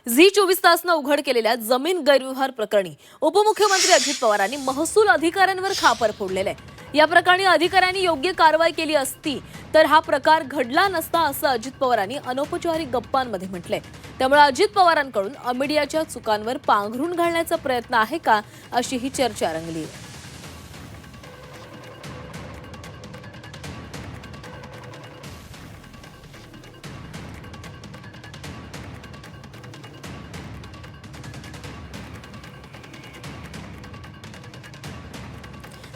Zee 24 तासनं उघड केलेल्या जमीन गैरव्यवहार प्रकरणी उपमुख्यमंत्री अजित पवारांनी महसूल अधिकाऱ्यांवर खापर फोडलेलं आहे। या प्रकरणी अधिकाऱ्यांनी योग्य कारवाई केली असती तर हा प्रकार घडला नसता असं अजित पवारांनी अनौपचारिक गप्पांमध्ये म्हटलंय। त्यामुळे अजित पवारांकडून मीडियाच्या चुकांवर पांघरून घालण्याचा प्रयत्न आहे का, अशी ही चर्चा रंगली आहे।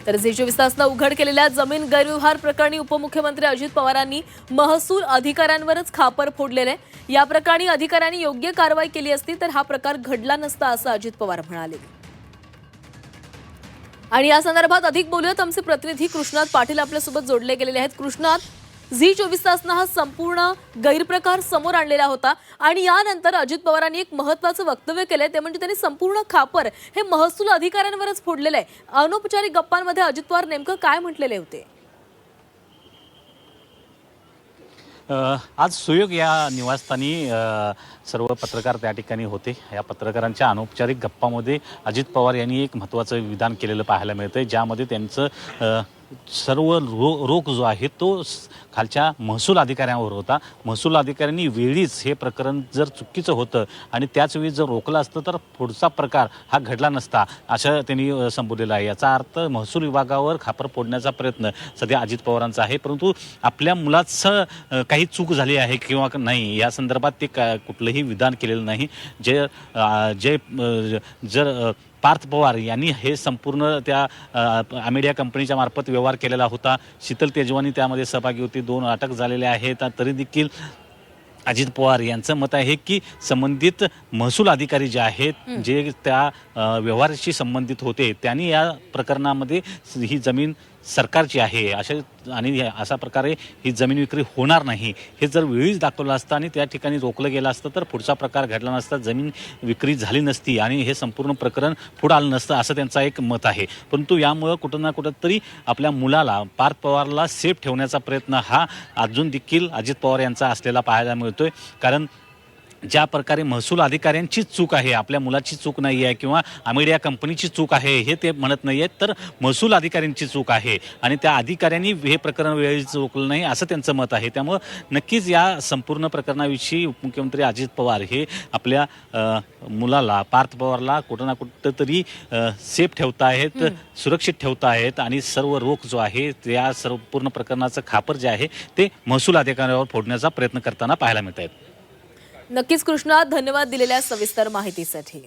तर झी 24 तासनं उघड केलेल्या जमीन गैरव्यवहार प्रकरणी उपमुख्यमंत्री अजित पवारांनी महसूल अधिकाऱ्यांवरच खापर फोडलेलं आहे। या प्रकरणी अधिकाऱ्यांनी योग्य कारवाई केली असती तर हा प्रकार घडला नसता असं अजित पवार म्हणाले। आणि या संदर्भात अधिक बोलूयात, आमचे प्रतिनिधी कृष्णात पाटील आपल्यासोबत जोडले गेलेले आहेत। कृष्णात, झी 24 तासनं हा संपूर्ण गैरप्रकार समोर आणलेला होता आणि यानंतर अजित पवारांनी एक महत्त्वाचं वक्तव्य केलंय, ते म्हणजे त्यांनी संपूर्ण खापर हे महसूल अधिकाऱ्यांवरच फोडलेलं आहे। अनौपचारिक गप्पांमध्ये अजित पवार नेमकं काय म्हटलेले होते? आज सुयोग या निवासस्थानी सर्व पत्रकार त्या ठिकाणी होते। या पत्रकारांच्या अनौपचारिक गप्पामध्ये अजित पवार यांनी एक महत्त्वाचं विधान केलेलं पाहायला मिळतंय, ज्यामध्ये त्यांचं सर्व रोख जो आहे तो खालच्या महसूल अधिकाऱ्यांवर होता। महसूल अधिकाऱ्यांनी वेळीच हे प्रकरण जर चुकीचं होतं आणि त्याच वेळी जर रोखलं असतं तर पुढचा प्रकार हा घडला नसता, असं त्यांनी संबोधलेलं आहे। याचा अर्थ महसूल विभागावर खापर फोडण्याचा प्रयत्न सध्या अजित पवारांचा आहे, परंतु आपल्या मुलाचं काही चूक झाली आहे किंवा नाही या संदर्भात ते कुठलंही विधान केलेलं नाही। जर पार्थ पवार यांनी हे संपूर्ण त्या मीडिया कंपनीच्या मार्फत व्यवहार केलेला होता। शीतल तेजवानी त्यामध्ये सहभागी होती, 2 अटक झालेले आहेत। तरी देखील अजित पवार यांचं मत आहे की संबंधित महसूल अधिकारी जे आहेत, जे त्या व्यवहाराशी संबंधित होते, त्यांनी या प्रकरणामध्ये ही जमीन सरकारची आहे आणि अशा प्रकारे ही जमीन विक्री होणार नाही हे जर वेळीच दाखवलं असतं आणि त्या ठिकाणी रोखलं गेलं असतं तर पुढचा प्रकार घडला नसता, जमीन विक्री झाली नसती आणि हे संपूर्ण प्रकरण पुढं आलं नसतं, असं त्यांचं एक मत आहे। परंतु यामुळं कुठं ना कुठं तरी आपल्या मुलाला, पार्थ पवारला सेफ ठेवण्याचा प्रयत्न हा अजून देखील अजित पवार यांचा असलेला पाहायला मिळतोय। कारण ज्या प्रकारे महसूल अधिकाऱ्यांचीच चूक आहे, आपल्या मुलाची चूक नाही आहे किंवा मीडिया कंपनीची चूक आहे हे ते म्हणत नाही आहेत, तर महसूल अधिकाऱ्यांची चूक आहे आणि त्या अधिकाऱ्यांनी हे प्रकरण वेळेस रोखलं नाही असं त्यांचं मत आहे। त्यामुळं नक्कीच या संपूर्ण प्रकरणाविषयी उपमुख्यमंत्री अजित पवार हे आपल्या मुलाला, पार्थ पवारला कुठं ना कुठं तरी सेफ ठेवता आहेत, सुरक्षित ठेवता आहेत आणि सर्व रोख जो आहे त्या संपूर्ण प्रकरणाचं खापर जे आहे ते महसूल अधिकाऱ्यांवर फोडण्याचा प्रयत्न करताना पाहायला मिळत आहेत। नक्कीच कृष्णा, धन्यवाद दिलेल्या सविस्तर माहितीसाठी।